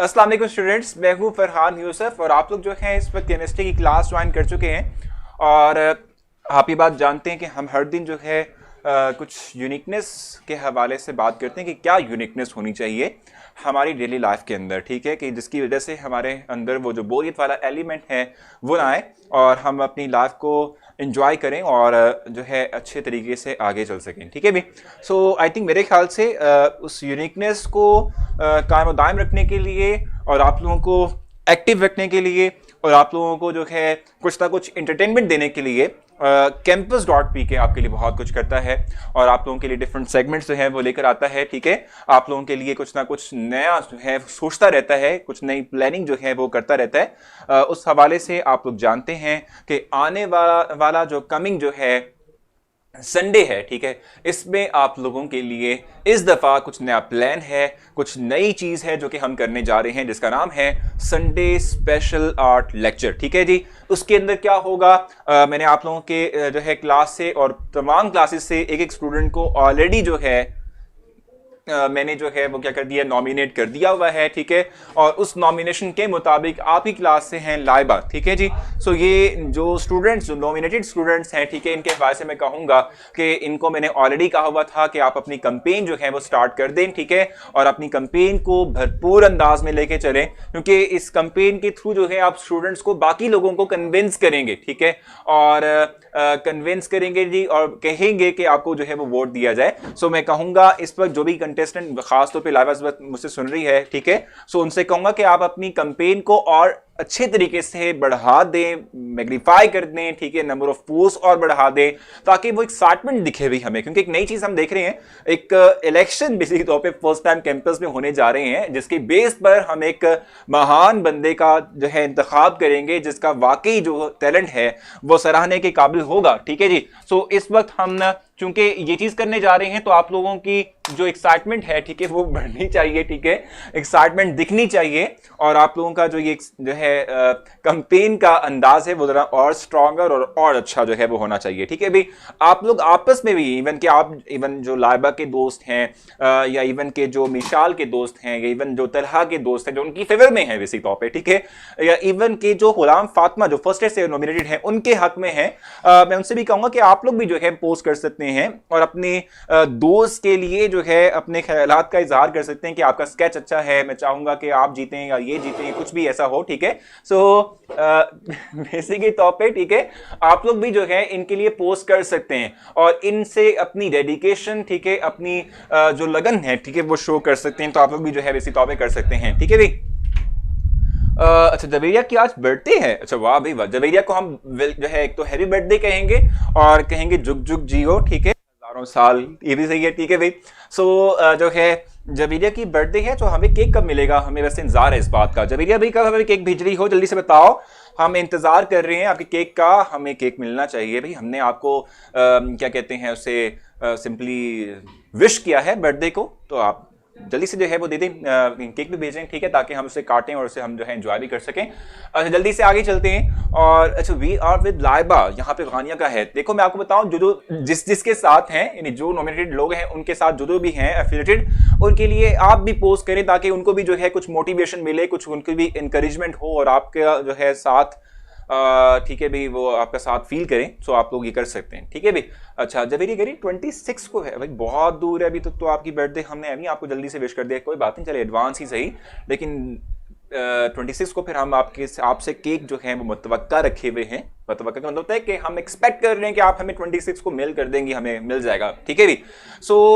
अस्सलाम वालेकुम स्टूडेंट्स, मैं हूँ फरहान यूसुफ और आप लोग जो हैं इस वक्त केमिस्ट्री की क्लास ज्वाइन कर चुके हैं। और आप ये बात जानते हैं कि हम हर दिन जो है कुछ यूनिकनेस के हवाले से बात करते हैं कि क्या यूनिकनेस होनी चाहिए हमारी डेली लाइफ के अंदर, ठीक है, कि जिसकी वजह से हमारे अंदर वो जो बोरियत वाला एलिमेंट है वो ना आए और हम अपनी लाइफ को इंजॉय करें और जो है अच्छे तरीके से आगे चल सकें, ठीक है भी। सो आई थिंक मेरे ख्याल से उस यूनिकनेस को कायम दायम रखने के लिए और आप लोगों को एक्टिव रखने के लिए और आप लोगों को जो है कुछ ना कुछ इंटरटेनमेंट देने के लिए campus.pk आपके लिए बहुत कुछ करता है और आप लोगों के लिए डिफरेंट सेगमेंट्स जो है वो लेकर आता है, ठीक है। आप लोगों के लिए कुछ ना कुछ नया जो है सोचता रहता है, कुछ नई प्लानिंग जो है वो करता रहता है। उस हवाले से आप लोग जानते हैं कि आने वाला जो कमिंग जो है संडे है, ठीक है, इसमें आप लोगों के लिए इस दफ़ा कुछ नया प्लान है, कुछ नई चीज़ है जो कि हम करने जा रहे हैं, जिसका नाम है संडे स्पेशल आर्ट लेक्चर, ठीक है जी। उसके अंदर क्या होगा, मैंने आप लोगों के जो है क्लास से और तमाम क्लासेस से एक एक स्टूडेंट को ऑलरेडी जो है मैंने जो है वो क्या कर दिया, नॉमिनेट कर दिया हुआ है, ठीक है। और उस नॉमिनेशन के मुताबिक आप ही क्लास से हैं लाइबा, ठीक है जी। सो ये जो स्टूडेंट्स, जो नॉमिनेटेड स्टूडेंट्स हैं, ठीक है, इनके हवाले से मैं कहूँगा कि इनको मैंने ऑलरेडी कहा हुआ था कि आप अपनी कंपेन जो है वो स्टार्ट कर दें, ठीक है, और अपनी कंपेन को भरपूर अंदाज में लेके चलें, क्योंकि इस कंपेन के थ्रू जो है आप स्टूडेंट्स को, बाकी लोगों को कन्विंस करेंगे, ठीक है, और कन्विंस करेंगे जी और कहेंगे कि आपको जो है वो वोट दिया जाए। सो मैं कहूँगा इस वक्त जो भी कंटेस्टेंट खासतौर पे लाइव मुझसे सुन रही है, ठीक है, सो उनसे कहूंगा कि आप अपनी कंपेन को और अच्छे तरीके से बढ़ा दें, मैग्नीफाई कर दें, ठीक है, नंबर ऑफ पोस्ट और बढ़ा दें ताकि वो एक्साइटमेंट दिखे भी हमें, क्योंकि एक नई चीज हम देख रहे हैं, एक इलेक्शन बेसिक तौर पे फर्स्ट टाइम कैंपस में होने जा रहे हैं, जिसके बेस पर हम एक महान बंदे का जो है इंतखाब करेंगे जिसका वाकई जो टैलेंट है वो सराहने के काबिल होगा, ठीक है जी। सो इस वक्त हम चूंकि ये चीज करने जा रहे हैं तो आप लोगों की जो एक्साइटमेंट है, ठीक है, वो बढ़नी चाहिए, ठीक है, एक्साइटमेंट दिखनी चाहिए और आप लोगों का जो ये जो है कैंपेन का अंदाज है वो जरा और स्ट्रॉन्गर और अच्छा जो है वो होना चाहिए, ठीक है भी। आप लोग आपस में भी इवन के आप इवन जो लाइबा के दोस्त हैं या इवन के जो मिशाल के दोस्त हैं या इवन जो तलहा के दोस्त हैं जो उनकी फेवर में है बेसिक तौर पे, ठीक है, या इवन के जो गुलाम फातिमा जो फर्स्ट से नॉमिनेटेड है उनके हक में है, मैं उनसे भी कहूंगा कि आप लोग भी जो है पोस्ट कर सकते हैं और अपने दोस्त के लिए जो है अपने ख्यालात का इजहार कर सकते हैं कि आपका स्केच अच्छा है, मैं चाहूंगा कि आप जीतें या ये जीतें, कुछ भी ऐसा हो, ठीक है। सो बेसिकली तौर पे, ठीक है, आप लोग भी जो है इनके लिए पोस्ट कर सकते हैं और इनसे अपनी डेडिकेशन, ठीक है, अपनी जो लगन है, ठीक है, वो शो कर सकते हैं। तो आप लोग भी जो है बेसिक तौर पे कर सकते हैं, ठीक है भाई। अच्छा, जवेरिया की आज बर्थडे है, अच्छा वाह भाई वाह। जवेरिया को हम जो है एक तो हैप्पी बर्थडे कहेंगे और कहेंगे जुग जुग जियो, ठीक है, हजारों साल, ये भी सही है, ठीक है भाई। सो जो है जवेरिया की बर्थडे है, तो हमें केक कब मिलेगा, हमें वैसे इंतजार है इस बात का। जवेरिया भाई कब हमें केक भेज रही हो, जल्दी से बताओ, हम इंतजार कर रहे हैं आपके केक का, हमें केक मिलना चाहिए भाई। हमने आपको क्या कहते हैं उसे सिंपली विश किया है बर्थडे को, तो आप जल्दी से जो है वो दे दें, केक भी भेजें, ठीक है, ताकि हम उसे काटें और उसे हम जो है एंजॉय भी कर सकें। अच्छा, जल्दी से आगे चलते हैं और अच्छा, वी आर विद लाइबा, यहाँ पे गानिया का है। देखो मैं आपको बताऊं, जो जिसके साथ हैं, यानी जो नॉमिनेटेड लोग हैं उनके साथ जो भी हैं एफिलिएटेड, उनके लिए आप भी पोस्ट करें ताकि उनको भी जो है कुछ मोटिवेशन मिले, कुछ उनकी भी इंकरेजमेंट हो और आपका जो है साथ, ठीक है भाई, वो आपका साथ फील करें। सो आप लोग ये कर सकते हैं, ठीक है भाई। अच्छा, जवेरी गरी 26 को है भाई, बहुत दूर है अभी तक तो आपकी बर्थडे, हमने अभी आपको जल्दी से विश कर दिया, कोई बात नहीं, चले एडवांस ही सही, लेकिन 26 को फिर हम आपसे केक जो है वो मुतवक्का रखे हुए हैं। मुतवक्का का मतलब होता है कि हम एक्सपेक्ट कर रहे हैं कि आप हमें 26 को मेल कर देंगे, हमें मिल जाएगा, ठीक है भाई। सो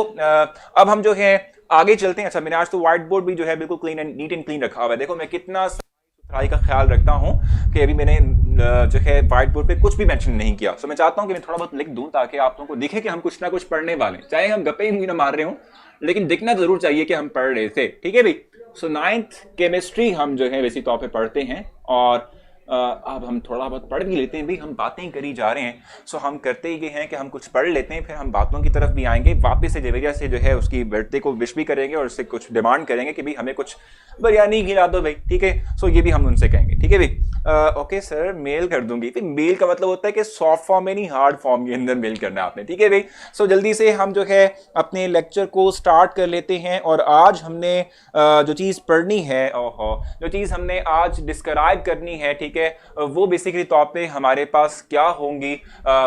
अब हम जो है आगे चलते हैं। अच्छा, मैंने आज तो व्हाइट बोर्ड भी जो है बिल्कुल clean and neat and clean रखा हुआ है, देखो मैं कितना सुथराई का ख्याल रखता हूं कि अभी मैंने जो है व्हाइट बोर्ड पे कुछ भी मेंशन नहीं किया। सो मैं चाहता हूं कि मैं थोड़ा बहुत लिख दूं ताकि आप लोगों को दिखे कि हम कुछ ना कुछ पढ़ने वाले हैं, चाहे हम गप्पे ही ना मार रहे हो, लेकिन दिखना जरूर चाहिए कि हम पढ़ रहे थे, ठीक है भाई। सो 9th केमिस्ट्री हम जो है वैसी तौर पे पढ़ते हैं और अब हम थोड़ा बहुत पढ़ भी लेते हैं भाई, हम बातें करी जा रहे हैं। सो हम करते ही हैं कि हम कुछ पढ़ लेते हैं, फिर हम बातों की तरफ भी आएंगे, वापस से जवेरिया से जो है उसकी बर्थडे को विश भी करेंगे और उससे कुछ डिमांड करेंगे कि भाई हमें कुछ बिरयानी खिला दो भाई, ठीक है। सो ये भी हम उनसे कहेंगे, ठीक है भाई। ओके सर, मेल कर दूंगी। फिर मेल का मतलब होता है कि सॉफ्ट फॉर्म में नहीं, हार्ड फॉर्म के अंदर मेल करना है आपने, ठीक है भाई। सो जल्दी से हम जो है अपने लेक्चर को स्टार्ट कर लेते हैं। और आज हमने जो चीज़ पढ़नी है, जो चीज़ हमने आज डिस्क्राइब करनी है, ठीक है, वो बेसिकली तौर पे हमारे पास क्या होंगी,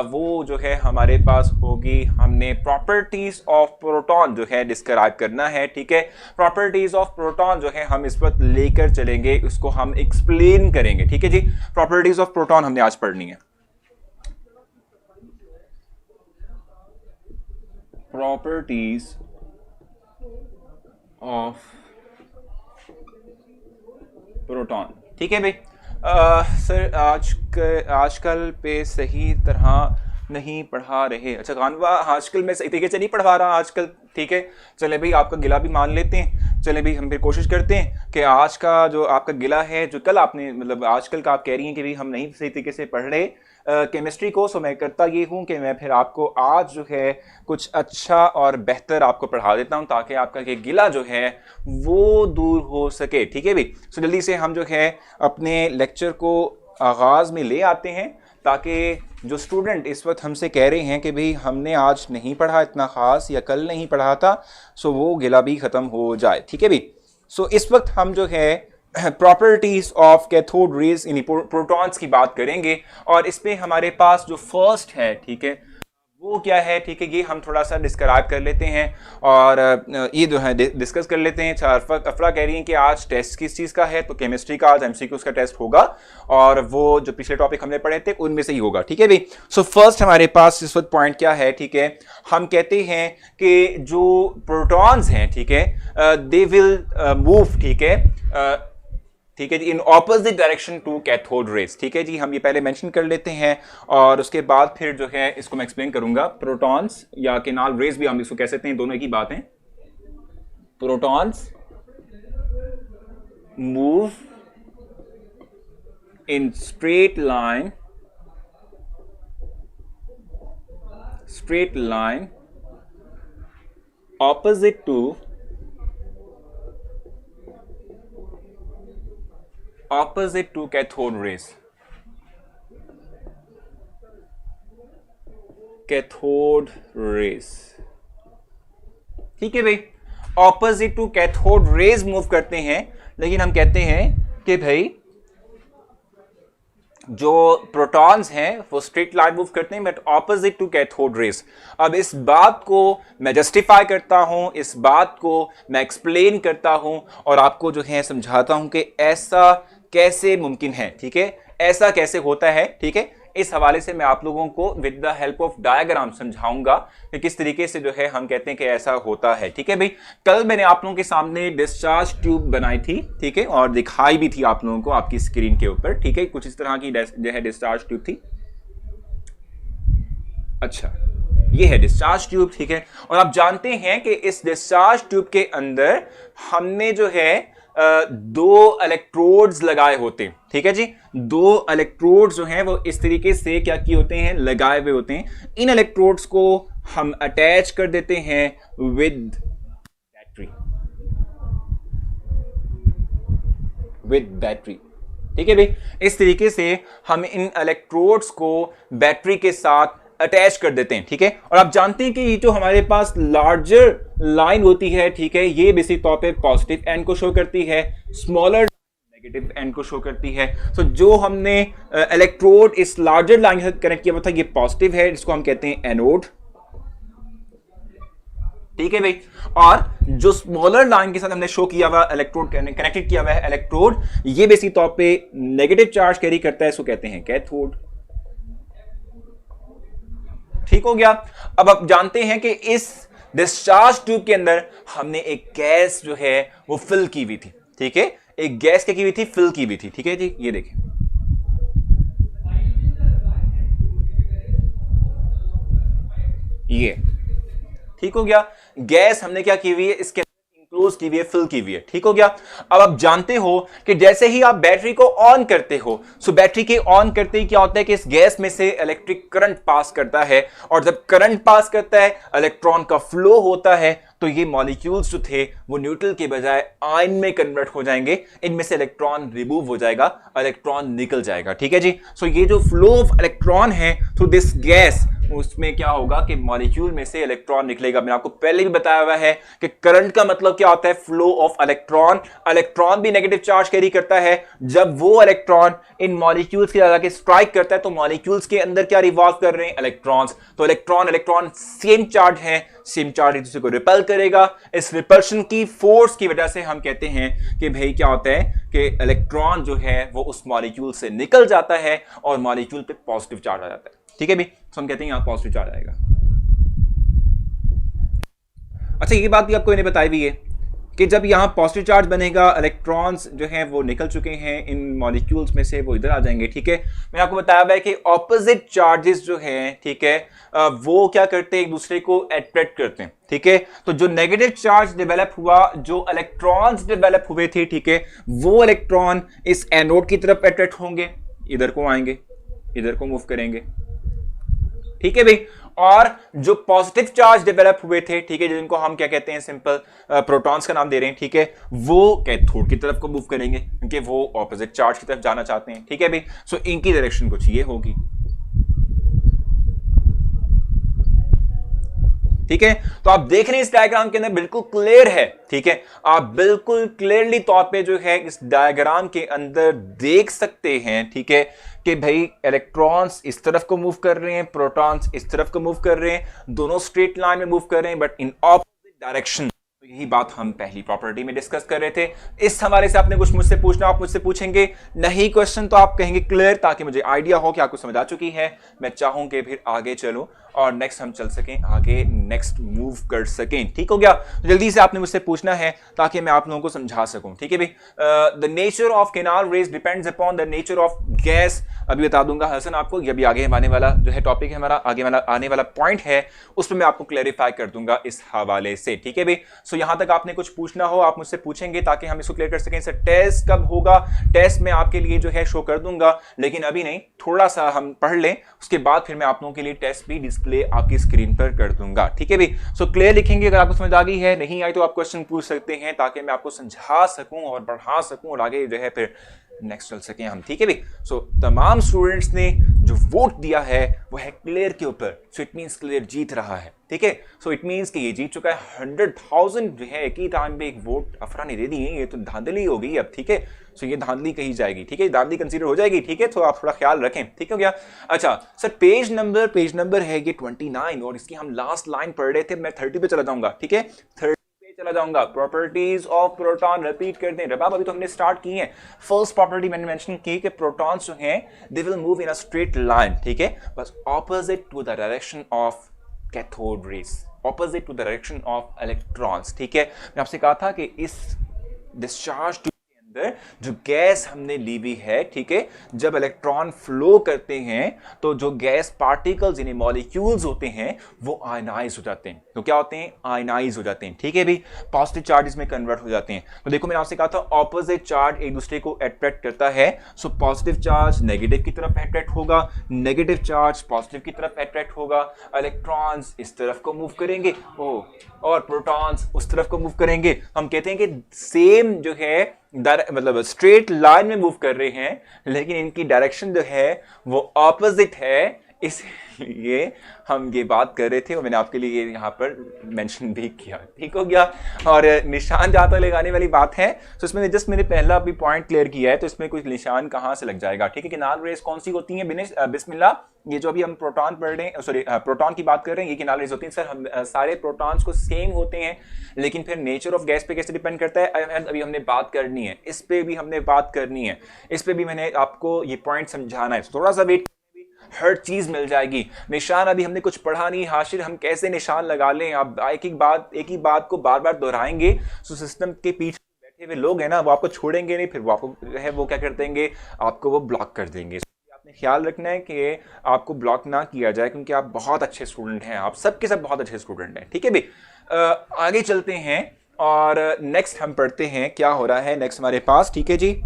वो जो है हमारे पास होगी, हमने प्रॉपर्टीज ऑफ प्रोटॉन जो है डिस्क्राइब करना है, ठीक है। प्रॉपर्टीज ऑफ प्रोटॉन जो है हम इस वक्त लेकर चलेंगे, उसको हम एक्सप्लेन करेंगे, ठीक है जी। प्रॉपर्टीज ऑफ प्रोटॉन हमने आज पढ़नी है। प्रॉपर्टीज ऑफ प्रोटॉन, ठीक है भाई। सर आजकल पे सही तरह नहीं पढ़ा रहे। अच्छा गानवा, आजकल मैं सही तरीके से नहीं पढ़वा रहा आजकल, ठीक है। चले भाई आपका गिला भी मान लेते हैं। चले भाई हम फिर कोशिश करते हैं कि आज का जो आपका गिला है, जो कल आपने मतलब आजकल का आप कह रही हैं कि भाई हम नहीं सही तरीके से पढ़ रहे केमिस्ट्री को, सो मैं करता ये हूँ कि मैं फिर आपको आज जो है कुछ अच्छा और बेहतर आपको पढ़ा देता हूँ, ताकि आपका ये गिला जो है वो दूर हो सके, ठीक है भाई। सो जल्दी से हम जो है अपने लेक्चर को आगाज़ में ले आते हैं, ताकि जो स्टूडेंट इस वक्त हमसे कह रहे हैं कि भाई हमने आज नहीं पढ़ा इतना ख़ास या कल नहीं पढ़ा था, सो वो गिला भी ख़त्म हो जाए, ठीक है भाई। सो इस वक्त हम जो है प्रॉपर्टीज ऑफ कैथोड रेज यानी प्रोटॉन्स की बात करेंगे। और इस पे हमारे पास जो फर्स्ट है, ठीक है, वो क्या है, ठीक है, ये हम थोड़ा सा डिस्क्राइब कर लेते हैं और ये जो है डिस्कस कर लेते हैं। अफरा कह रही हैं कि आज टेस्ट किस चीज़ का है, तो केमिस्ट्री का आज एमसीक्यूज का टेस्ट होगा और वो जो पिछले टॉपिक हमने पढ़े थे उनमें से ही होगा, ठीक है भाई। सो फर्स्ट हमारे पास इस वक्त पॉइंट क्या है, ठीक है, हम कहते हैं कि जो प्रोटॉन्स हैं, ठीक है, दे विल मूव, ठीक है, ठीक है जी, in opposite direction to cathode rays, ठीक है जी। हम ये पहले मेंशन कर लेते हैं और उसके बाद फिर जो है इसको मैं एक्सप्लेन करूंगा। प्रोटॉन्स या केनाल रेज भी हम इसको कह सकते हैं, दोनों एक ही बात है। Protons move in straight line opposite to cathode rays. ठीक है भाई, opposite to cathode rays move करते हैं, लेकिन हम कहते हैं कि भाई जो प्रोटॉन्स हैं वो स्ट्रेट लाइन मूव करते हैं but opposite to cathode rays. अब इस बात को मैं जस्टिफाई करता हूं, इस बात को मैं एक्सप्लेन करता हूं और आपको जो है समझाता हूं कि ऐसा कैसे मुमकिन है, ठीक है, ऐसा कैसे होता है, ठीक है। इस हवाले से मैं आप लोगों को with the help of diagram समझाऊंगा कि किस तरीके से जो है हम कहते हैं कि ऐसा होता है, ठीक है भाई। कल मैंने आप लोगों के सामने डिस्चार्ज ट्यूब बनाई थी, ठीक है, और दिखाई भी थी आप लोगों को आपकी स्क्रीन के ऊपर, ठीक है, कुछ इस तरह की जो है डिस्चार्ज ट्यूब थी। अच्छा, ये है डिस्चार्ज ट्यूब, ठीक है। और आप जानते हैं कि इस डिस्चार्ज ट्यूब के अंदर हमने जो है दो इलेक्ट्रोड्स लगाए होते हैं, ठीक है जी। दो इलेक्ट्रोड्स जो हैं वो इस तरीके से क्या किए होते हैं, लगाए हुए होते हैं। इन इलेक्ट्रोड्स को हम अटैच कर देते हैं विद बैटरी, ठीक है भाई। इस तरीके से हम इन इलेक्ट्रोड्स को बैटरी के साथ अटैच कर देते हैं, ठीक है। और आप जानते हैं कि ये जो हमारे पास लार्जर लाइन होती है, ठीक है, ये बेसिक तौर पे पॉजिटिव एंड को शो करती है, स्मॉलर नेगेटिव एंड को शो करती है। तो जो हमने इलेक्ट्रोड इस लार्जर लाइन के साथ कनेक्ट किया हुआ था, ये पॉजिटिव है, जिसको हम कहते हैं एनोड, ठीक है भाई। और जो स्मॉलर लाइन के साथ हमने शो किया हुआ इलेक्ट्रोड कनेक्टेड किया हुआ है इलेक्ट्रोड, ये बेसिक तौर पे नेगेटिव चार्ज कैरी करता है, इसको कहते हैं कैथोड, ठीक हो गया। अब आप जानते हैं कि इस डिस्चार्ज ट्यूब के अंदर हमने एक गैस जो है वो फिल की हुई थी, ठीक है, एक गैस क्या की हुई थी, फिल की हुई थी, ठीक है जी। ये देखिए, ये ठीक हो गया, गैस हमने क्या की हुई है, इसके क्लोज की हुई है, फिल की हुई है, ठीक हो गया। अब आप जानते हो कि जैसे ही आप बैटरी को ऑन करते हो, सो बैटरी के ऑन करते ही क्या होता है कि इस गैस में से इलेक्ट्रिक करंट पास करता है, और जब करंट पास करता है इलेक्ट्रॉन का फ्लो होता है, तो ये मॉलिक्यूल्स जो थे वो न्यूट्रल के बजाय आयन में कन्वर्ट हो जाएंगे, इनमें से इलेक्ट्रॉन रिमूव हो जाएगा, इलेक्ट्रॉन निकल जाएगा। ठीक है जी। सो ये जो फ्लो ऑफ इलेक्ट्रॉन है थ्रू दिस गैस, उसमें क्या होगा कि मॉलिक्यूल में से इलेक्ट्रॉन निकलेगा। मैंने आपको पहले भी बताया हुआ है कि करंट का मतलब क्या होता है, फ्लो ऑफ इलेक्ट्रॉन। इलेक्ट्रॉन भी नेगेटिव चार्ज कैरी करता है। जब वो इलेक्ट्रॉन इन मॉलिक्यूल्स के जाके स्ट्राइक करता है तो मॉलिक्यूल्स के अंदर क्या रिवॉल्व कर रहे हैं, इलेक्ट्रॉन्स। तो इलेक्ट्रॉन इलेक्ट्रॉन सेम चार्ज है, सेम चार्ज एक दूसरे को रिपेल करेगा। इस रिपल्शन की फोर्स की वजह से हम कहते हैं कि भाई क्या होता है कि इलेक्ट्रॉन जो है वो उस मॉलिक्यूल से निकल जाता है और मॉलिक्यूल पे पॉजिटिव चार्ज आ जाता है। ठीक है भी, तो हम कहते हैं यहां पॉजिटिव चार्ज आएगा। अच्छा, ये बात भी आपको इन्हें बताई हुई है कि जब यहां पॉजिटिव चार्ज बनेगा, इलेक्ट्रॉन्स जो हैं वो निकल चुके हैं इन मॉलिक्यूल्स में से, वो इधर आ जाएंगे। ठीक है, मैंने आपको बताया हुआ है कि ऑपोजिट चार्जेस जो हैं, ठीक है, वो क्या करते हैं, एक दूसरे को अट्रैक्ट करते हैं। ठीक है, तो जो नेगेटिव चार्ज डेवलप हुआ, जो इलेक्ट्रॉन्स डेवलप हुए थे, ठीक है, वो इलेक्ट्रॉन इस एनोड की तरफ अट्रैक्ट होंगे, इधर को आएंगे, इधर को मूव करेंगे। ठीक है भाई, और जो पॉजिटिव चार्ज डेवलप हुए थे, ठीक है, जिनको हम क्या कहते हैं, सिंपल प्रोटॉन्स का नाम दे रहे हैं, ठीक है, वो कैथोड की तरफ को मूव करेंगे क्योंकि वो ऑपोजिट चार्ज की तरफ जाना चाहते हैं। ठीक है भाई, सो इनकी डायरेक्शन कुछ ये होगी। ठीक है, तो आप देख रहे हैं इस डायग्राम के अंदर बिल्कुल क्लियर है। ठीक है, आप बिल्कुल क्लियरली तौर पे जो है इस डायग्राम के अंदर देख सकते हैं, ठीक है, कि भाई इलेक्ट्रॉन्स इस तरफ को मूव कर रहे हैं, प्रोटॉन्स इस तरफ को मूव कर रहे हैं, दोनों स्ट्रेट लाइन में मूव कर रहे हैं बट इन ऑपोजिट डायरेक्शन। तो यही बात हम पहली प्रॉपर्टी में डिस्कस कर रहे थे। इस हवाले से आपने कुछ मुझसे पूछना, आप मुझसे पूछेंगे, नहीं क्वेश्चन तो आप कहेंगे क्लियर, ताकि मुझे आइडिया हो कि आपको समझ आ चुकी है। मैं चाहूं कि फिर आगे चलो और नेक्स्ट हम चल सकें, आगे नेक्स्ट मूव कर सकें। ठीक हो गया, तो जल्दी से आपने मुझसे पूछना है ताकि मैं आप लोगों को समझा सकूं। ठीक है भाई, the nature of canal raise depends upon the nature of gas. अभी बता दूंगा हसन आपको, ये भी आगे आने वाला जो है टॉपिक है हमारा, आगे वाला आने वाला पॉइंट है, उस पर मैं आपको क्लैरिफाई कर दूंगा इस हवाले से। ठीक है भाई, सो यहां तक आपने कुछ पूछना हो आप मुझसे पूछेंगे ताकि हम इसको क्लियर कर सकें। सर टेस्ट कब होगा, टेस्ट मैं आपके लिए जो है शो कर दूंगा, लेकिन अभी नहीं, थोड़ा सा हम पढ़ लें, उसके बाद फिर मैं आप लोगों के लिए टेस्ट भी डिस्प्ले आपकी स्क्रीन पर कर दूंगा। ठीक है भाई, सो क्लियर लिखेंगे, अगर आपको समझ आ गई है, नहीं आई तो आप क्वेश्चन पूछ सकते हैं ताकि मैं आपको समझा सकूं और बढ़ा सकूं और आगे जो है फिर नेक्स्ट चल सकें हम। ठीक है भाई, सो तमाम स्टूडेंट्स ने जो वोट दिया है वो है क्लियर के ऊपर, सो इट मींस क्लियर जीत रहा है। ठीक है, सो इट मींस कि ये जीत चुका है। 100,000 जो है एक ही टाइम पे एक वोट अफरा ने दे दी है, ये तो धांधली हो गई अब। ठीक है, सो ये धांधली कही जाएगी। ठीक है, धांधली कंसीडर हो जाएगी। ठीक है, तो आप थोड़ा ख्याल रखें। ठीक हो गया। अच्छा सर, पेज नंबर है ये 29 और इसकी हम लास्ट लाइन पढ़ रहे थे, मैं 30 पे चला जाऊंगा। ठीक है, 30 चला जाऊंगा। प्रॉपर्टीज ऑफ प्रोटॉन रिपीट कर दें रबाब, अभी तो हमने स्टार्ट की है। फर्स्ट प्रॉपर्टी मैंने मेंशन की कि प्रोटॉन्स जो हैं they will move in a straight line. ठीक है, बस opposite to the direction of cathode rays, opposite to the direction of electrons. ठीक है, मैं आपसे कहा था कि इस डिस्चार्ज जो गैस हमने ली हुई है, ठीक है, जब इलेक्ट्रॉन फ्लो करते हैं तो जो गैस पार्टिकल्स यानी मॉलिक्यूल्स होते हैं वो आयनाइज हो जाते हैं। तो क्या होते हैं, आयनाइज हो जाते हैं। ठीक है भी, पॉजिटिव चार्जेस में कन्वर्ट हो जाते हैं। तो देखो मैंने आपसे कहा था ऑपोजिट चार्ज एक दूसरे को अट्रैक्ट करता है। सो पॉजिटिव चार्ज नेगेटिव की तरफ अट्रैक्ट होगा, नेगेटिव चार्ज पॉजिटिव की तरफ अट्रैक्ट होगा, इलेक्ट्रॉन्स इस तरफ को मूव करेंगे और प्रोटॉन्स उस तरफ को मूव करेंगे। हम कहते हैं कि सेम जो है मतलब स्ट्रेट लाइन में मूव कर रहे हैं, लेकिन इनकी डायरेक्शन जो है वो ऑपोजिट है। इसलिए हम ये बात कर रहे थे और मैंने आपके लिए यहाँ पर मेंशन भी किया। ठीक हो गया। और निशान जहाँ तक लगाने वाली बात है, तो इसमें जस्ट मैंने पहला अभी पॉइंट क्लियर किया है, तो इसमें कुछ निशान कहाँ से लग जाएगा। ठीक है, किनाल रेस कौन सी होती है बिस्मिल्लाह, ये जो अभी हम प्रोटॉन पढ़ रहे हैं, सॉरी प्रोटॉन की बात कर रहे हैं, ये किनाल रेस होती है। सर हम सारे प्रोटॉन्स को सेम होते हैं, लेकिन फिर नेचर ऑफ गैस पे कैसे डिपेंड करता है अभी हमने बात करनी है, इस पे भी हमने बात करनी है, इस पे भी मैंने आपको ये पॉइंट समझाना है। थोड़ा सा वेट, हर चीज मिल जाएगी। निशान अभी हमने कुछ पढ़ा नहीं, हाशिर हम कैसे निशान लगा लें। आप एक ही बात को बार बार दोहराएंगे, तो सिस्टम के पीछे बैठे हुए लोग हैं ना, वो आपको छोड़ेंगे नहीं, फिर वो आपको है वो क्या कर देंगे, आपको वो ब्लॉक कर देंगे। आपने ख्याल रखना है कि आपको ब्लॉक ना किया जाए, क्योंकि आप बहुत अच्छे स्टूडेंट हैं, आप सबके सब बहुत अच्छे स्टूडेंट हैं। ठीक है भाई, आगे चलते हैं और नेक्स्ट हम पढ़ते हैं क्या हो रहा है नेक्स्ट हमारे पास। ठीक है जी,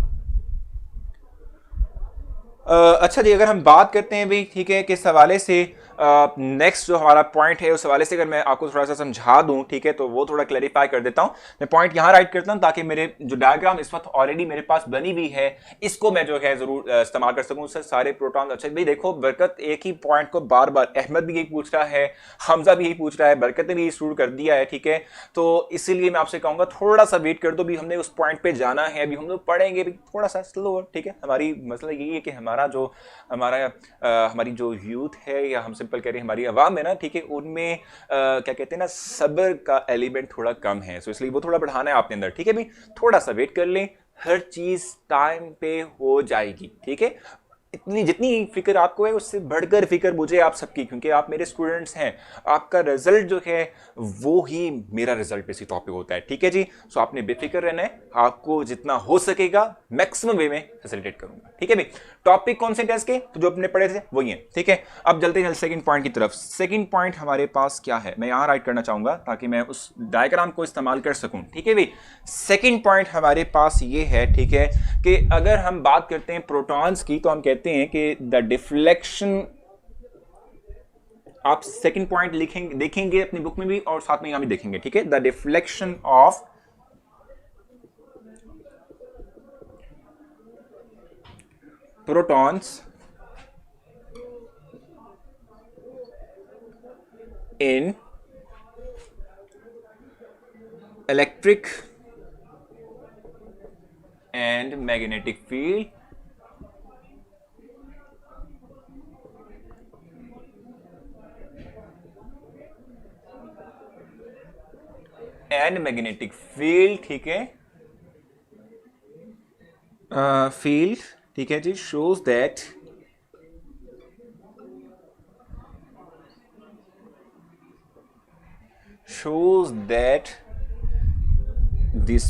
अच्छा जी, अगर हम बात करते हैं भाई, ठीक है, किस हवाले से नेक्स्ट जो हमारा पॉइंट है उस हवाले से अगर मैं आपको थोड़ा सा समझा दूं, ठीक है, तो वो थोड़ा क्लैरिफाई कर देता हूं। मैं पॉइंट यहां राइट करता हूं ताकि मेरे जो डायग्राम इस वक्त ऑलरेडी मेरे पास बनी हुई है इसको मैं जो है जरूर इस्तेमाल कर सकूं। उससे सारे प्रोटॉन अच्छा भाई देखो, बरकत एक ही पॉइंट को बार बार, अहमद भी यही पूछ रहा है, हमजा भी यही पूछ रहा है, बरकत ने भी शुरू कर दिया है, ठीक है। तो इसीलिए मैं आपसे कहूंगा थोड़ा सा वेट कर दो, भी हमने उस पॉइंट पे जाना है, अभी हम लोग पढ़ेंगे भी थोड़ा सा स्लो, ठीक है। हमारी मसला यही है कि हमारी जो यूथ है, या हम सिंपल कह रहे हैं हमारी अवाम है ना, ठीक है, उनमें क्या कहते हैं ना, सब्र का एलिमेंट थोड़ा कम है, सो इसलिए वो थोड़ा बढ़ाना है आपके अंदर, ठीक है भाई। थोड़ा सा वेट कर लें, हर चीज टाइम पे हो जाएगी, ठीक है। इतनी जितनी फिक्र आपको है उससे बढ़कर फिक्र मुझे आप सबकी, क्योंकि आप मेरे स्टूडेंट्स हैं। आपका रिजल्ट जो है वो ही मेरा रिजल्ट इसी टॉपिक होता है, ठीक है जी। सो आपने बेफिक्र रहना है, आपको जितना हो सकेगा मैक्सिमम वे में फैसिलिटेट करूंगा, ठीक है भाई। टॉपिक कौन से टेस्ट के, तो जो अपने पढ़े थे वही है, ठीक है। अब चलते हैं सेकंड पॉइंट की तरफ। सेकंड पॉइंट हमारे पास क्या है, मैं यहां राइट करना चाहूंगा ताकि मैं उस डायग्राम को इस्तेमाल कर सकूं, ठीक है भाई। सेकंड पॉइंट हमारे पास ये है, ठीक है, कि अगर हम बात करते हैं प्रोटॉन्स की, तो हम कहते हैं कि द डिफ्लेक्शन, आप सेकंड पॉइंट लिखेंगे, देखेंगे अपनी बुक में भी और साथ में यहां भी देखेंगे, ठीक है। The deflection of protons in electric and magnetic field ठीक है, field, ठीक है जी, shows that these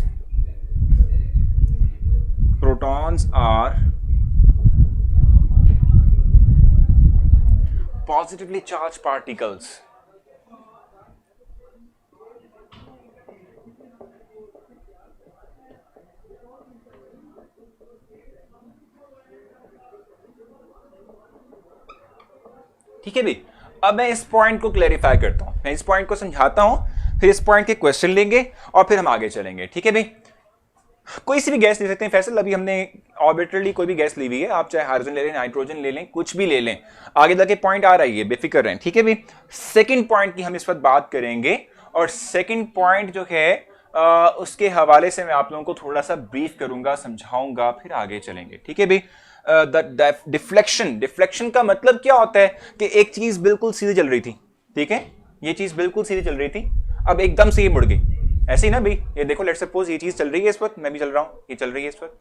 protons are positively charged particles. ठीक है भाई। अब मैं इस पॉइंट को क्लैरिफाई करता हूं, मैं इस पॉइंट को समझाता हूं, फिर इस पॉइंट के क्वेश्चन लेंगे और फिर हम आगे चलेंगे, ठीक है भाई। कोई सी भी गैस ले सकते हैं फैसल, अभी हमने ऑर्बिटली कोई भी गैस ली हुई है, आप चाहे हाइड्रोजन ले लें, नाइट्रोजन ले लें, कुछ भी ले लें, आगे जाके पॉइंट आ रही है, बेफिक्र रहें, ठीक है भाई। सेकंड पॉइंट की हम इस वक्त बात करेंगे, और सेकंड पॉइंट जो है उसके हवाले से मैं आप लोगों को थोड़ा सा ब्रीफ करूंगा, समझाऊंगा, फिर आगे चलेंगे, ठीक है भाई। डिफ्लेक्शन का मतलब क्या होता है कि एक चीज बिल्कुल सीधी चल रही थी, ठीक है, ये चीज बिल्कुल सीधी चल रही थी, अब एकदम से ये मुड़ गई, ऐसे ही ना भाई। ये देखो, लेट्स सपोज ये चीज चल रही है इस वक्त, मैं भी चल रहा हूं, ये चल रही है इस वक्त,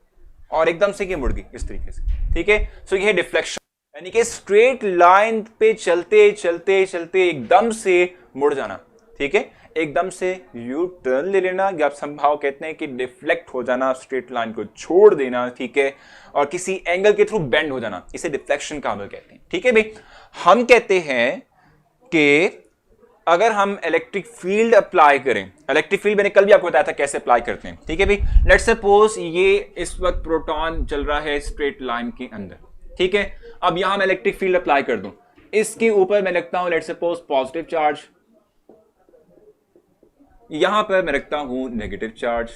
और एकदम से ये मुड़ गई इस तरीके से, ठीक है। सो ये है डिफ्लेक्शन, यानी कि स्ट्रेट लाइन पे चलते चलते चलते एकदम से मुड़ जाना, ठीक है, एकदम से यू टर्न ले लेना, या आप संभाव कहते हैं कि डिफ्लेक्ट हो जाना, स्ट्रेट लाइन को छोड़ देना, ठीक है, और किसी एंगल के थ्रू बेंड हो जाना, इसे डिफ्लेक्शन का अमल कहते हैं, ठीक है भाई। हम कहते हैं कि अगर हम इलेक्ट्रिक फील्ड अप्लाई करें, इलेक्ट्रिक फील्ड मैंने कल भी आपको बताया था कैसे अप्लाई करते हैं, ठीक है भाई। लेट्स सपोज ये इस वक्त प्रोटॉन चल रहा है स्ट्रेट लाइन के अंदर, ठीक है। अब यहां मैं इलेक्ट्रिक फील्ड अप्लाई कर दूं, इसके ऊपर मैं रखता हूं लेट्स सपोज पॉजिटिव चार्ज, यहां पर मैं रखता हूं नेगेटिव चार्ज,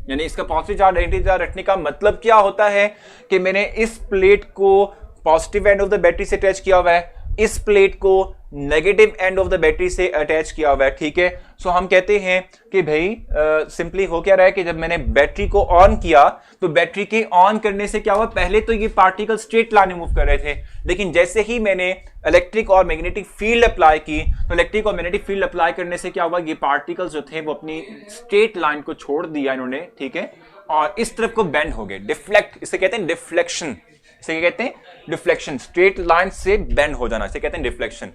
यानी इसका पॉजिटिव चार्ज नेगेटिव चार्ज रखने का मतलब क्या होता है कि मैंने इस प्लेट को positive end of the battery से अटैच किया हुआ है, इस प्लेट को negative end of the battery से अटैच किया हुआ है, ठीक है। सो हम कहते हैं कि भाई सिंपली हो क्या रहा है कि जब मैंने बैटरी को ऑन किया, तो बैटरी के ऑन करने से क्या हुआ, पहले तो ये पार्टिकल स्ट्रेट लाइन में मूव कर रहे थे, लेकिन जैसे ही मैंने इलेक्ट्रिक और मैग्नेटिक फील्ड अप्लाई की, तो इलेक्ट्रिक और मैग्नेटिक फील्ड अप्लाई करने से क्या हुआ, ये पार्टिकल्स जो थे वो अपनी स्ट्रेट लाइन को छोड़ दिया इन्होंने, ठीक है, और इस तरफ को बेंड हो गए, डिफ्लेक्ट, इसे कहते हैं डिफ्लेक्शन, इसे कहते हैं डिफ्लेक्शन, स्ट्रेट लाइन से बेंड हो जाना, इसे कहते हैं डिफ्लेक्शन,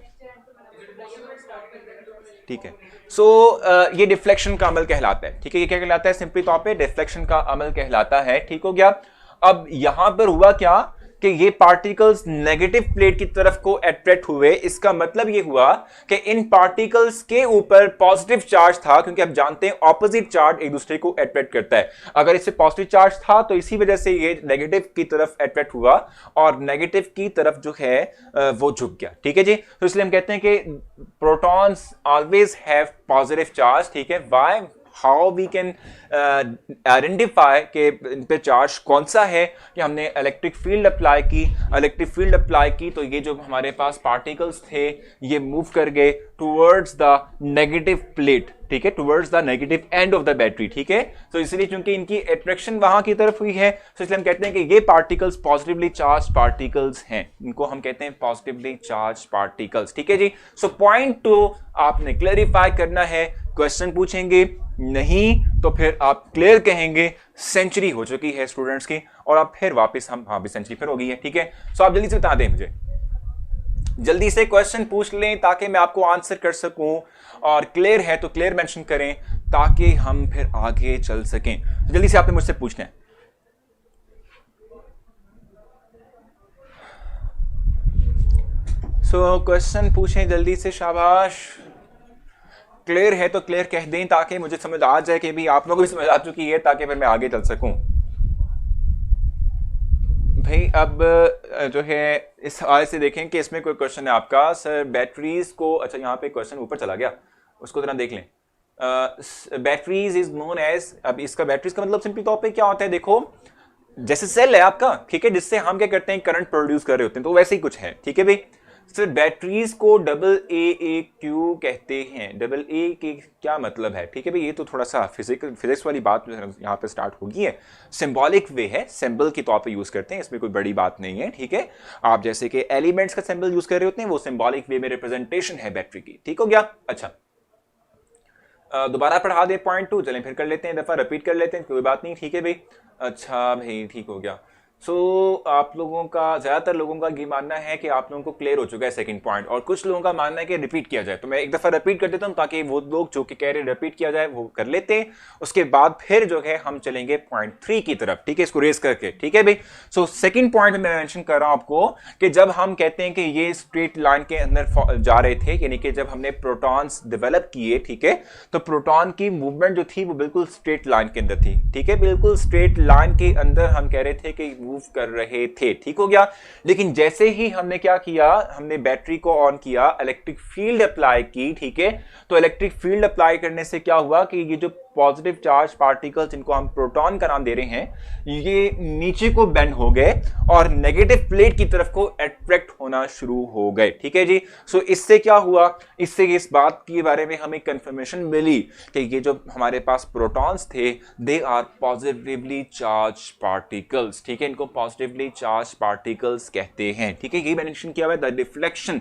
ठीक है। सो ये डिफ्लेक्शन का अमल कहलाता है, ठीक है। ये क्या कहलाता है, सिंपली तौर पे डिफ्लेक्शन का अमल कहलाता है, ठीक हो गया। अब यहां पर हुआ क्या कि ये पार्टिकल्स नेगेटिव प्लेट की तरफ को अट्रैक्ट हुए, इसका मतलब ये हुआ कि इन पार्टिकल्स के ऊपर पॉजिटिव चार्ज था, क्योंकि आप जानते हैं ऑपोजिट चार्ज एक दूसरे को अट्रैक्ट करता है। अगर इससे पॉजिटिव चार्ज था तो इसी वजह से ये नेगेटिव की तरफ अट्रैक्ट हुआ और नेगेटिव की तरफ जो है वो झुक गया। ठीक है जी, तो इसलिए हम कहते हैं कि protons always have positive charge. ठीक है, why, how we can identify कि इन पे चार्ज कौन सा है, कि हमने इलेक्ट्रिक फील्ड अप्लाई की। इलेक्ट्रिक फील्ड अप्लाई की तो ये जो हमारे पास पार्टिकल्स थे ये मूव कर गए टुवर्ड्स द नेगेटिव प्लेट। ठीक है, towards the negative end of the battery. ठीक है, तो इसलिए चूंकि इनकी अट्रैक्शन वहां की तरफ हुई है तो इसलिए हम कहते हैं कि ये पार्टिकल्स पॉजिटिवली चार्ज पार्टिकल्स हैं, इनको हम कहते हैं पॉजिटिवली चार्ज पार्टिकल्स। ठीक है जी, सो पॉइंट 2 आपने क्लैरिफाई करना है। क्वेश्चन पूछेंगे नहीं तो फिर आप क्लियर कहेंगे सेंचुरी हो चुकी है स्टूडेंट्स की, और आप फिर वापस हम हाँ भी सेंचुरी फिर हो गई है। ठीक है, सो आप जल्दी से बता दें, मुझे जल्दी से क्वेश्चन पूछ लें ताकि मैं आपको आंसर कर सकूं, और क्लियर है तो क्लियर मेंशन करें ताकि हम फिर आगे चल सकें। तो जल्दी से आपने मुझसे पूछना है। सो क्वेश्चन पूछें जल्दी से, शाबाश। क्लियर है तो क्लियर कह दें ताकि मुझे समझ आ जाए कि भी आप लोगों को भी समझ आ चुकी है, ताकि फिर मैं आगे चल सकूं। भाई अब जो है इस हवाले से देखें कि इसमें कोई क्वेश्चन है आपका, सर बैटरीज को, अच्छा यहाँ पे क्वेश्चन ऊपर चला गया, उसको जरा देख लें। बैटरीज इज नोन एज, अब इसका बैटरीज का मतलब सिंपली तौर पे क्या होता है, देखो जैसे सेल है आपका, ठीक है, जिससे हम क्या करते हैं करंट प्रोड्यूस कर रहे होते हैं, तो वैसे ही कुछ है। ठीक है भाई, सर बैटरीज को AAQ कहते हैं। AA के क्या मतलब है? ठीक है भाई, ये तो थोड़ा सा फिजिक्स वाली बात यहाँ पे स्टार्ट होगी है। सिंबॉलिक वे है, सिंबल के तौर पे यूज करते हैं, इसमें कोई बड़ी बात नहीं है। ठीक है, आप जैसे कि एलिमेंट्स का सिंबल यूज कर रहे होते हैं, वो सिंबॉलिक वे में रिप्रेजेंटेशन है बैटरी की। ठीक हो गया? अच्छा, दोबारा पढ़ा दे पॉइंट 2, चलें फिर कर लेते हैं, दफा रिपीट कर लेते हैं, कोई बात नहीं। ठीक है भाई, अच्छा भाई ठीक हो गया। सो आप लोगों का, ज़्यादातर लोगों का ये मानना है कि आप लोगों को क्लियर हो चुका है सेकंड पॉइंट, और कुछ लोगों का मानना है कि रिपीट किया जाए। तो मैं एक दफ़ा रिपीट कर देता हूं ताकि वो लोग जो कि कह रहे रिपीट किया जाए वो कर लेते हैं, उसके बाद फिर जो है हम चलेंगे पॉइंट 3 की तरफ। ठीक है, इसको रेस करके। ठीक है भाई, सो सेकेंड पॉइंट में मैं मेंशन कर रहा हूं आपको कि जब हम कहते हैं कि ये स्ट्रेट लाइन के अंदर जा रहे थे, यानी कि जब हमने प्रोटॉन्स डेवलप किए, ठीक है, तो प्रोटॉन की मूवमेंट जो थी वो बिल्कुल स्ट्रेट लाइन के अंदर थी। ठीक है, बिल्कुल स्ट्रेट लाइन के अंदर हम कह रहे थे कि मूव कर रहे थे। ठीक हो गया, लेकिन जैसे ही हमने क्या किया, हमने बैटरी को ऑन किया, इलेक्ट्रिक फील्ड अप्लाई की। ठीक है, तो इलेक्ट्रिक फील्ड अप्लाई करने से क्या हुआ कि ये जो पॉजिटिव चार्ज पार्टिकल्स, जिनको हम प्रोटॉन का नाम दे रहे हैं, ये नीचे को बेंड हो गए और नेगेटिव प्लेट की तरफ को अट्रैक्ट होना शुरू हो गए। ठीक है जी, सो इससे क्या हुआ, इससे इस बात के बारे में हमें कंफर्मेशन मिली कि ये जो हमारे पास प्रोटॉन्स थे, they are positively charge particles. ठीक है, इनको पॉजिटिवली चार्ज पार्टिकल्स कहते हैं। ठीक है, ये मेंशन किया हुआ है, द डिफ्लेक्शन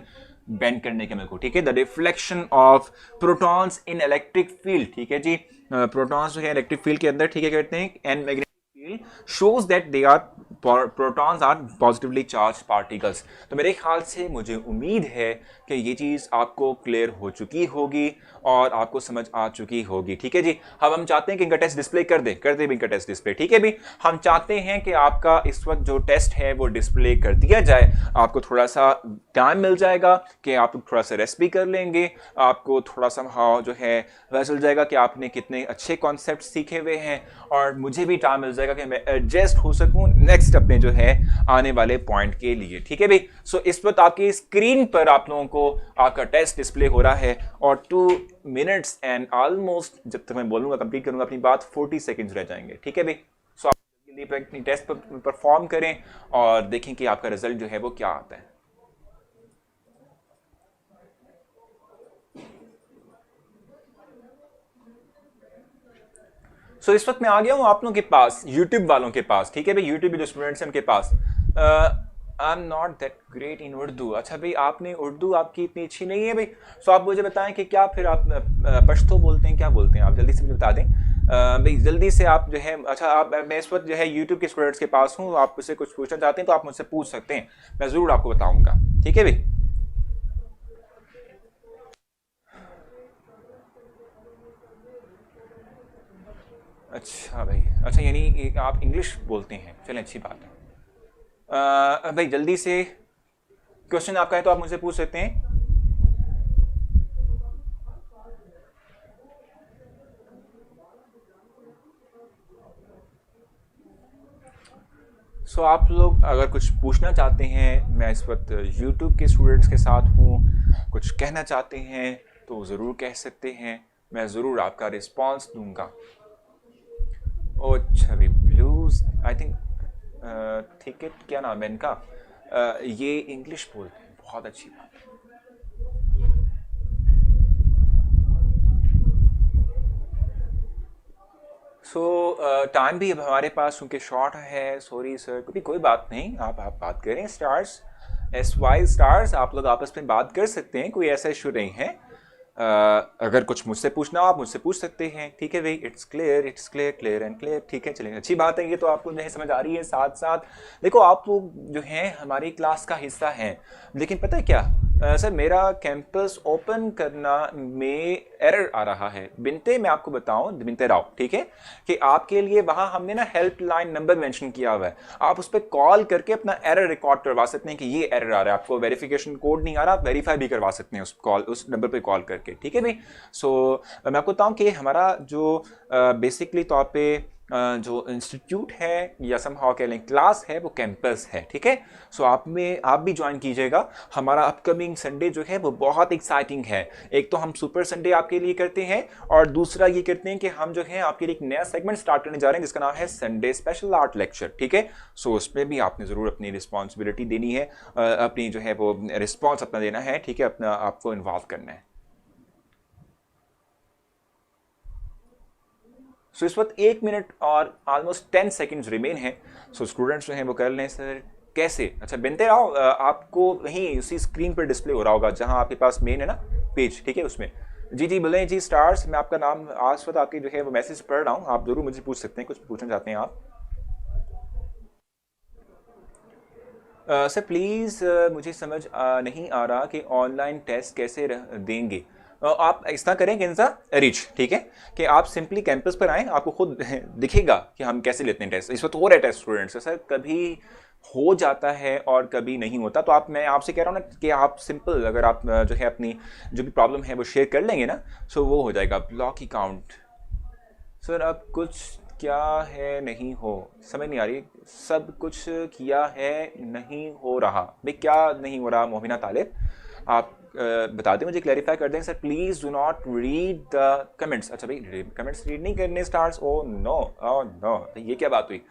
बेंड करने के मेरे को। ठीक है, the deflection of protons in electric field. ठीक है जी, प्रोटॉन्स जो है इलेक्ट्रिक फील्ड के अंदर, ठीक है, कहते हैं and magnetic field shows that they are protons are positively charge particles. तो मेरे ख्याल से, मुझे उम्मीद है कि ये चीज़ आपको क्लियर हो चुकी होगी और आपको समझ आ चुकी होगी। ठीक है जी, अब हम चाहते हैं कि इनका टेस्ट डिस्प्ले कर दे इनका टेस्ट डिस्प्ले। ठीक है भी, हम चाहते हैं कि आपका इस वक्त जो टेस्ट है वो डिस्प्ले कर दिया जाए। आपको थोड़ा सा टाइम मिल जाएगा कि आप थोड़ा सा रेस्ट भी कर लेंगे, आपको थोड़ा सा जो है पता चल जाएगा कि आपने कितने अच्छे कॉन्सेप्ट सीखे हुए हैं, और मुझे भी टाइम मिल जाएगा कि मैं एडजस्ट हो सकूं नेक्स्ट अपने जो है आने वाले पॉइंट के लिए। ठीक है भाई, सो इस वक्त आपकी स्क्रीन पर आप लोगों को आपका टेस्ट डिस्प्ले हो रहा है, और 2 मिनट्स एंड ऑलमोस्ट, जब तक मैं बोलूंगा कंप्लीट करूंगा अपनी बात, 40 सेकेंड्स रह जाएंगे। ठीक है भाई, सो आप जल्दी अपनी टेस्ट पर परफॉर्म करें और देखें कि आपका रिजल्ट जो है वो क्या आता है। सो इस वक्त मैं आ गया हूं आप लोगों के पास, यूट्यूब वालों के पास। ठीक है भाई, यूट्यूब जो स्टूडेंट्स हैं उनके पास। I am not that great in Urdu. अच्छा भाई, आपने उर्दू आपकी इतनी अच्छी नहीं है भाई, सो आप मुझे बताएं कि क्या फिर आप पश्तो बोलते हैं, क्या बोलते हैं आप, जल्दी से मुझे बता दें भाई, जल्दी से आप जो है। अच्छा, आप, मैं इस वक्त जो है यूट्यूब के स्टूडेंट्स के पास हूँ, आप मुझसे कुछ पूछना चाहते हैं तो आप मुझसे पूछ सकते हैं, मैं ज़रूर आपको बताऊँगा। ठीक है भाई, अच्छा भाई, अच्छा यानी आप इंग्लिश बोलते हैं, चलें अच्छी बात है। भाई जल्दी से क्वेश्चन आपका है तो आप मुझसे पूछ सकते हैं। सो आप लोग अगर कुछ पूछना चाहते हैं, मैं इस वक्त यूट्यूब के स्टूडेंट्स के साथ हूँ, कुछ कहना चाहते हैं तो ज़रूर कह सकते हैं, मैं ज़रूर आपका रिस्पांस दूंगा। ओ छवि ब्लूज आई थिंक, ठीक है, क्या नाम है इनका? ये इंग्लिश बोलते हैं, बहुत अच्छी बात है। सो टाइम भी अब हमारे पास क्योंकि शॉर्ट है, सॉरी सर, कोई बात नहीं, आप बात करें। स्टार्स, SY स्टार्स, आप लोग आपस में बात कर सकते हैं, कोई ऐसा इशू नहीं है। अगर कुछ मुझसे पूछना हो आप मुझसे पूछ सकते हैं, ठीक है भाई। It's clear, it's clear, clear and clear, ठीक है, चलिए अच्छी बात है। ये तो आपको जो है समझ आ रही है। साथ साथ देखो, आप लोग जो हैं हमारी क्लास का हिस्सा हैं, लेकिन पता है क्या सर, मेरा कैंपस ओपन करना में एरर आ रहा है। बिनते, मैं आपको बताऊं, बिनते राव, ठीक है, कि आपके लिए वहां हमने ना हेल्पलाइन नंबर मेंशन किया हुआ है, आप उस पर कॉल करके अपना एरर रिकॉर्ड करवा सकते हैं कि ये एरर आ रहा है, आपको वेरिफिकेशन कोड नहीं आ रहा, आप वेरीफाई भी करवा सकते हैं उस नंबर पे कॉल करके, ठीक है भाई। सो मैं आपको बताऊं कि हमारा जो बेसिकली तौर पे जो इंस्टीट्यूट है या समहाउ कह लें क्लास है, वो कैंपस है, ठीक है। सो आप भी ज्वाइन कीजिएगा। हमारा अपकमिंग संडे जो है वो बहुत एक्साइटिंग है। एक तो हम सुपर संडे आपके लिए करते हैं, और दूसरा ये करते हैं कि हम जो है आपके लिए एक नया सेगमेंट स्टार्ट करने जा रहे हैं जिसका नाम है संडे स्पेशल आर्ट लेक्चर, ठीक है। सो उसमें भी आपने ज़रूर अपनी रिस्पॉन्सिबिलिटी देनी है, अपनी जो है वो रिस्पॉन्स अपना देना है, ठीक है, अपना आपको इन्वॉल्व करना है। सो इस वक्त 1 मिनट और ऑलमोस्ट 10 सेकेंड्स रिमेन है। सो स्टूडेंट्स जो हैं वो कर लें। सर कैसे? अच्छा बिनते राव, आपको वहीं उसी स्क्रीन पर डिस्प्ले हो रहा होगा जहां आपके पास मेन है ना पेज, ठीक है, उसमें। जी जी बोलें जी। स्टार्स, मैं आपका नाम आज वक्त आपके जो है वो मैसेज पढ़ रहा हूँ, आप जरूर मुझे पूछ सकते हैं, कुछ पूछना चाहते हैं आप। सर प्लीज़, मुझे समझ नहीं आ रहा कि ऑनलाइन टेस्ट कैसे देंगे। आप इस तरह करें कैंसा रिच, ठीक है, कि आप सिंपली कैंपस पर आएँ, आपको खुद दिखेगा कि हम कैसे लेते हैं टेस्ट। इस वक्त हो रहा है टेस्ट स्टूडेंट्स, सर कभी हो जाता है और कभी नहीं होता, तो मैं आपसे कह रहा हूँ ना कि आप सिंपल, अगर आप जो है अपनी जो भी प्रॉब्लम है वो शेयर कर लेंगे ना, सो वो हो जाएगा। ब्लॉक अकाउंट सर, अब कुछ क्या है नहीं हो, समझ नहीं आ रही। सब कुछ किया है नहीं हो रहा, भाई क्या नहीं हो रहा? मोमिना तालिब, आप बता दें, मुझे क्लैरिफाई कर दें। Sir please do not read the comments. अच्छा भाई, कमेंट्स रीड नहीं करने stars? Oh no, oh no, ये क्या बात हुई?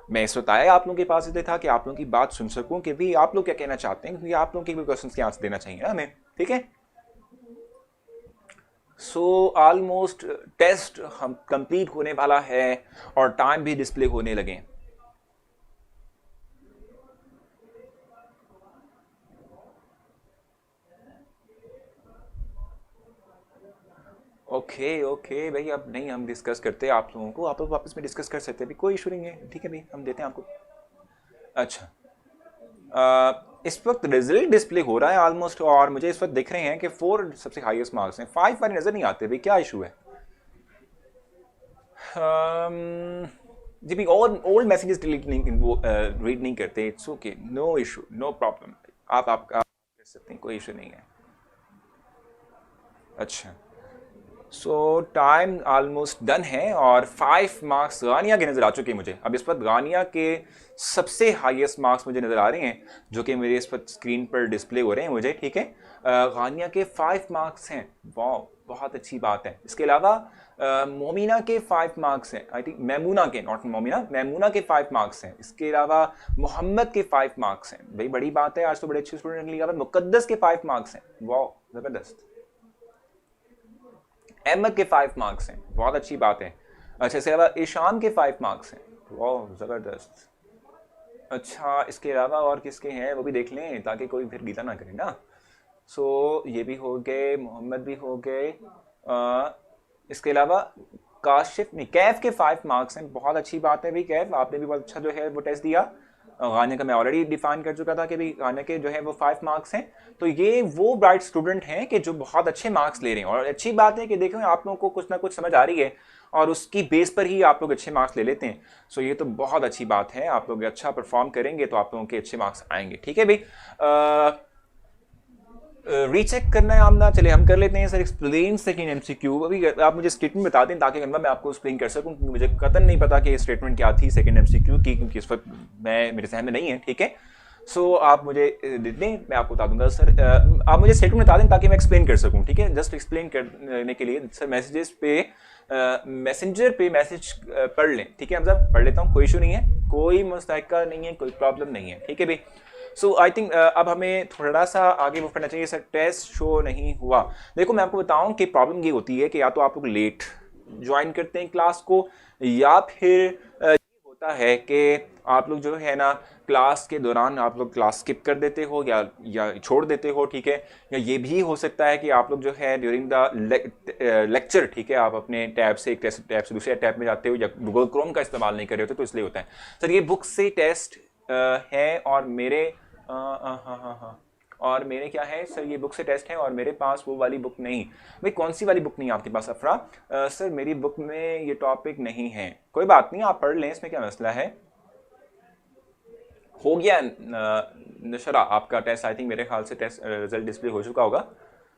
मैं इस वक्त आया आप लोगों के पास इसलिए था कि आप लोगों की बात सुन सकूं कि भाई आप लोग क्या कहना चाहते हैं, क्योंकि आप लोगों के भी क्वेश्चन के आंसर देना चाहिए ना हमें, ठीक है। सो ऑलमोस्ट टेस्ट हम कंप्लीट होने वाला है और टाइम भी डिस्प्ले होने लगे। ओके ओके भाई, अब नहीं हम डिस्कस करते आप लोगों को, आप लोग वापस में डिस्कस कर सकते हैं भाई, कोई इशू नहीं है, ठीक है भाई, हम देते हैं आपको। अच्छा, इस वक्त रिजल्ट डिस्प्ले हो रहा है ऑलमोस्ट, और मुझे इस वक्त दिख रहे हैं कि 4 सबसे हाईएस्ट मार्क्स हैं, 5 वाले नजर नहीं आते भाई, क्या इशू है? जी भी ओल्ड मैसेजेस डिलीट नहीं, वो रीड नहीं करते, it's okay, no issue, no problem. आप कर सकते हैं, कोई इशू नहीं है। अच्छा, सो टाइम ऑलमोस्ट डन है और 5 मार्क्स गानिया के नज़र आ चुके हैं मुझे। अब इस वक्त गानिया के सबसे हाईएस्ट मार्क्स मुझे नज़र आ रहे हैं, जो कि मेरे इस वक्त स्क्रीन पर डिस्प्ले हो रहे हैं मुझे, ठीक है। गानिया के 5 मार्क्स हैं, वाह बहुत अच्छी बात है। इसके अलावा मोमिना के 5 मार्क्स हैं, आई थिंक मैमूना के, नॉट मोमिना, मैमूना के 5 मार्क्स हैं। इसके अलावा मोहम्मद के 5 मार्क्स हैं, भाई बड़ी बात है, आज तो बड़े अच्छे स्टूडेंट निकलेगा। मुकद्दस के 5 मार्क्स हैं, वाह ज़बरदस्त। अहमद के 5 मार्क्स हैं, बहुत अच्छी बात है। अच्छा, इसके अलावा ईशान के 5 मार्क्स हैं, वाह ज़बरदस्त। अच्छा, इसके अलावा और किसके हैं वो भी देख लें, ताकि कोई फिर गीला ना करे ना। सो ये भी हो गए, मोहम्मद भी हो गए। इसके अलावा काशिफ नहीं, कैफ के 5 मार्क्स हैं, बहुत अच्छी बात है भाई कैफ, आपने भी बहुत अच्छा जो है वो टेस्ट दिया। गाने का मैं ऑलरेडी डिफाइन कर चुका था कि भाई गाने के जो है वो 5 मार्क्स हैं। तो ये वो ब्राइट स्टूडेंट हैं कि जो बहुत अच्छे मार्क्स ले रहे हैं, और अच्छी बात है कि देखो आप लोगों को कुछ ना कुछ समझ आ रही है और उसकी बेस पर ही आप लोग अच्छे मार्क्स ले लेते हैं। सो ये तो बहुत अच्छी बात है, आप लोग अच्छा परफॉर्म करेंगे तो आप लोगों के अच्छे मार्क्स आएंगे। ठीक है भाई, रीचेक करना है आमना, चले हम कर लेते हैं सर। एक्सप्लेन सेकंड एमसीक्यू, अभी आप मुझे स्टेटमेंट बता दें ताकि मैं आपको एक्सप्लेन कर सकूं, क्योंकि मुझे कतन नहीं पता कि स्टेटमेंट क्या थी सेकंड एमसीक्यू की, क्योंकि इस वक्त मेरे जहन में नहीं है। ठीक है, सो आप मुझे दे दें, मैं आपको बता दूंगा सर। आप मुझे स्टेटमेंट बता दें ताकि मैं एक्सप्लेन कर सकूं। ठीक है, जस्ट एक्सप्लेन करने के लिए सर मैसेजेस पे मैसेंजर पे मैसेज पढ़ लें। ठीक है, हम सब पढ़ लेता हूँ, कोई इशू नहीं है, कोई मुस्तैका नहीं है, कोई प्रॉब्लम नहीं है। ठीक है भाई, सो आई थिंक अब हमें थोड़ा सा आगे मूव करना चाहिए। सर टेस्ट शो नहीं हुआ, देखो मैं आपको बताऊं कि प्रॉब्लम ये होती है कि या तो आप लोग लेट ज्वाइन करते हैं क्लास को, या फिर ये होता है कि आप लोग जो है ना क्लास के दौरान आप लोग क्लास स्किप कर देते हो या छोड़ देते हो। ठीक है, या ये भी हो सकता है कि आप लोग जो है ड्यूरिंग द लेक्चर, ठीक है, आप अपने टैब से एक टैब से दूसरे टैब में जाते हो या गूगल क्रोम का इस्तेमाल नहीं कर रहे होते, तो इसलिए होता है। सर ये बुक से टेस्ट है और मेरे हाँ और मेरे क्या है सर, ये बुक से टेस्ट है और मेरे पास वो वाली बुक नहीं। भाई कौन सी वाली बुक नहीं है आपके पास अफरा? सर मेरी बुक में ये टॉपिक नहीं है। कोई बात नहीं, आप पढ़ लें, इसमें क्या मसला है। हो गया नशरा आपका टेस्ट, आई थिंक मेरे ख्याल से टेस्ट रिजल्ट डिस्प्ले हो चुका होगा,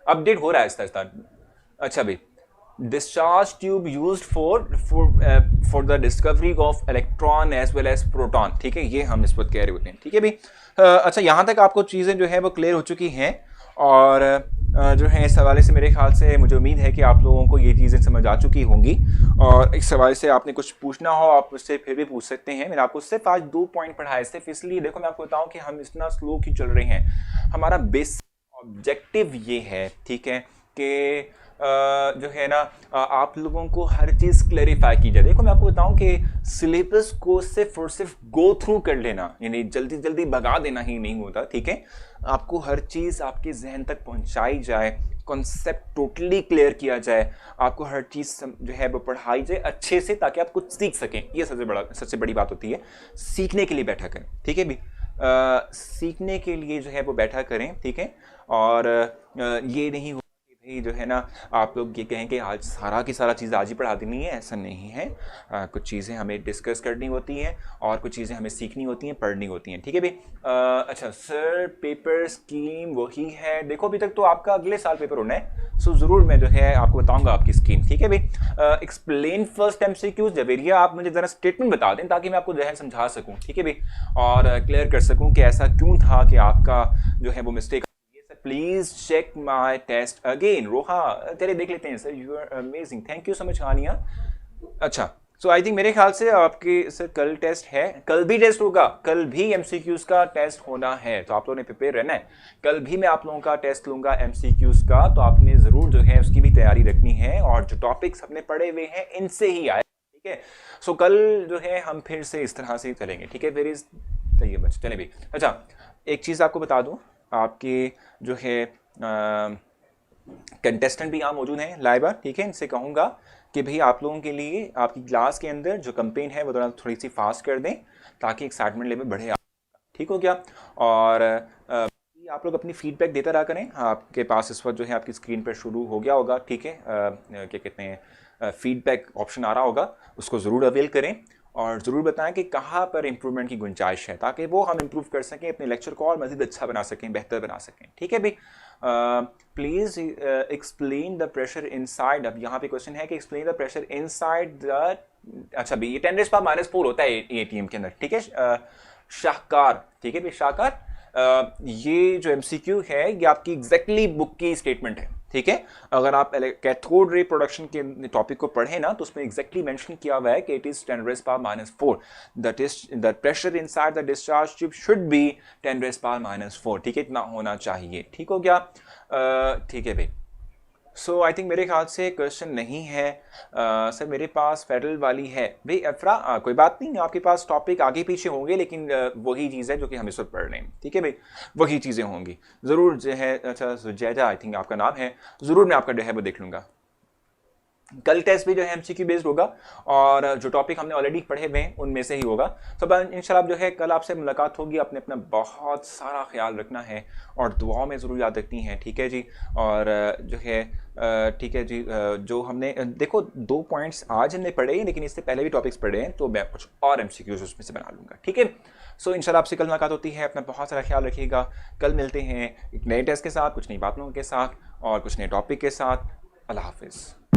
अपडेट हो रहा है आहिस्ता आहिस्ता। अच्छा भाई, discharge tube used for the discovery of electron as well as proton, ठीक है, ये हम इस वक्त कह रहे होते हैं। ठीक है भाई, अच्छा यहाँ तक आपको चीज़ें जो है वो क्लियर हो चुकी हैं, और जो है इस हवाले से मेरे ख्याल से मुझे उम्मीद है कि आप लोगों को ये चीज़ें समझ आ चुकी होंगी, और इस हवाले से आपने कुछ पूछना हो आप मुझसे फिर भी पूछ सकते हैं। मैंने आपको सिर्फ आज 2 पॉइंट पढ़ाए, सिर्फ इसलिए देखो मैं आपको बताऊँ कि हम इतना स्लो क्यों चल रहे हैं। हमारा बेसिक ऑब्जेक्टिव ये है, ठीक है, कि जो है ना आप लोगों को हर चीज़ क्लैरिफाई की जाए। देखो मैं आपको बताऊं कि सिलेबस को सिर्फ और सिर्फ गो थ्रू कर लेना, यानी जल्दी जल्दी भगा देना ही नहीं होता। ठीक है, आपको हर चीज़ आपके जहन तक पहुंचाई जाए, कॉन्सेप्ट टोटली क्लियर किया जाए, आपको हर चीज़ जो है वो पढ़ाई जाए अच्छे से, ताकि आप कुछ सीख सकें। ये सबसे बड़ी बात होती है, सीखने के लिए बैठा करें। ठीक है भी, सीखने के लिए जो है वो बैठा करें। ठीक है, और ये नहीं जो है ना आप लोग ये कहें कि आज सारा की सारा चीज़ आज ही पढ़ा देनी है, ऐसा नहीं है। कुछ चीज़ें हमें डिस्कस करनी होती हैं और कुछ चीज़ें हमें सीखनी होती हैं, पढ़नी होती हैं। ठीक है भाई, अच्छा सर पेपर स्कीम वही है, देखो अभी तक तो आपका अगले साल पेपर होना है, सो ज़रूर मैं जो है आपको बताऊंगा आपकी स्कीम। ठीक है भाई, एक्सप्लेन फर्स्ट एमसीक्यूज जवेरिया, आप मुझे ज़रा स्टेटमेंट बता दें ताकि मैं आपको जो है समझा सकूँ। ठीक है भाई, और क्लियर कर सकूँ कि ऐसा क्यों था कि आपका जो है वो mistake. Please check my test again. Roha चलिए देख लेते हैं sir, you are amazing, thank you so much Haniya. अच्छा, सो आई थिंक मेरे ख्याल से आपके सर कल टेस्ट है, कल भी टेस्ट होगा, कल भी एमसीक्यूज का टेस्ट होना है, तो आप लोगों ने प्रिपेयर रहना है। कल भी मैं आप लोगों का टेस्ट लूंगा एमसीक्यूज का, तो आपने ज़रूर जो है उसकी भी तैयारी रखनी है, और जो टॉपिक्स अपने पढ़े हुए हैं इनसे ही आए। ठीक है, सो कल जो है हम फिर से इस तरह से चलेंगे। ठीक है, फिर चाहिए बच्चे चले भी। अच्छा एक चीज़ आपको बता दूँ, आपके जो है कंटेस्टेंट भी यहाँ मौजूद हैं लाइबा। ठीक है, इनसे कहूँगा कि भाई आप लोगों के लिए आपकी क्लास के अंदर जो कंपेन है वो थोड़ी सी फास्ट कर दें, ताकि एक्साइटमेंट लेवल बढ़े। ठीक हो क्या? और आप लोग अपनी फीडबैक देते रहा करें। आपके पास इस वक्त जो है आपकी स्क्रीन पर शुरू हो गया होगा, ठीक है, क्या कहते हैं, फीडबैक ऑप्शन आ रहा होगा, उसको ज़रूर अवेल करें, और ज़रूर बताएं कि कहाँ पर इम्प्रूवमेंट की गुंजाइश है, ताकि वो हम इम्प्रूव कर सकें, अपने लेक्चर को और मज़ीद अच्छा बना सकें, बेहतर बना सकें। ठीक है भाई, please explain the pressure inside. अब यहाँ पे क्वेश्चन है कि explain the pressure inside the, अच्छा भाई ये 10⁻⁴ होता है एटीएम के अंदर। ठीक है, शाहकार। ठीक है भाई, शाहकार, ये जो एमसीक्यू है ये आपकी एग्जैक्टली बुक की स्टेटमेंट है। ठीक है, अगर आप कैथोड रे प्रोडक्शन के टॉपिक को पढ़ें ना, तो उसमें एग्जैक्टली मेंशन किया हुआ है कि it is 10⁻⁴, the pressure inside the discharge tube should be 10⁻⁴। ठीक है, इतना होना चाहिए। ठीक हो गया? ठीक है भाई, सो आई थिंक मेरे ख्याल से क्वेश्चन नहीं है। सर मेरे पास फेडरल वाली है भाई अफरा, कोई बात नहीं, आपके पास टॉपिक आगे पीछे होंगे, लेकिन वही चीज़ है जो कि हम इस वक्त पढ़ रहे हैं। ठीक है भाई, वही चीज़ें होंगी ज़रूर जो है। अच्छा सुजैदा आई थिंक आपका नाम है, ज़रूर मैं आपका जो है वो देख लूँगा। कल टेस्ट भी जो है एमसीक्यू बेस्ड होगा और जो टॉपिक हमने ऑलरेडी पढ़े हुए हैं उनमें से ही होगा। तो इंशाल्लाह जो है कल आपसे मुलाकात होगी। आपने अपना बहुत सारा ख्याल रखना है और दुआओं में ज़रूर याद रखनी है, ठीक है जी। और जो है ठीक है जी, जो हमने देखो 2 पॉइंट्स आज हमने पढ़े, लेकिन इससे पहले भी टॉपिक्स पढ़े हैं, तो मैं कुछ और एमसीक्यूज उसमें से बना लूँगा, ठीक है। सो इंशाल्लाह आपसे कल मुलाकात होती है। अपना बहुत सारा ख्याल रखिएगा। कल मिलते हैं एक नए टेस्ट के साथ, कुछ नई बातों के साथ और कुछ नए टॉपिक के साथ। अल्लाह हाफिज़।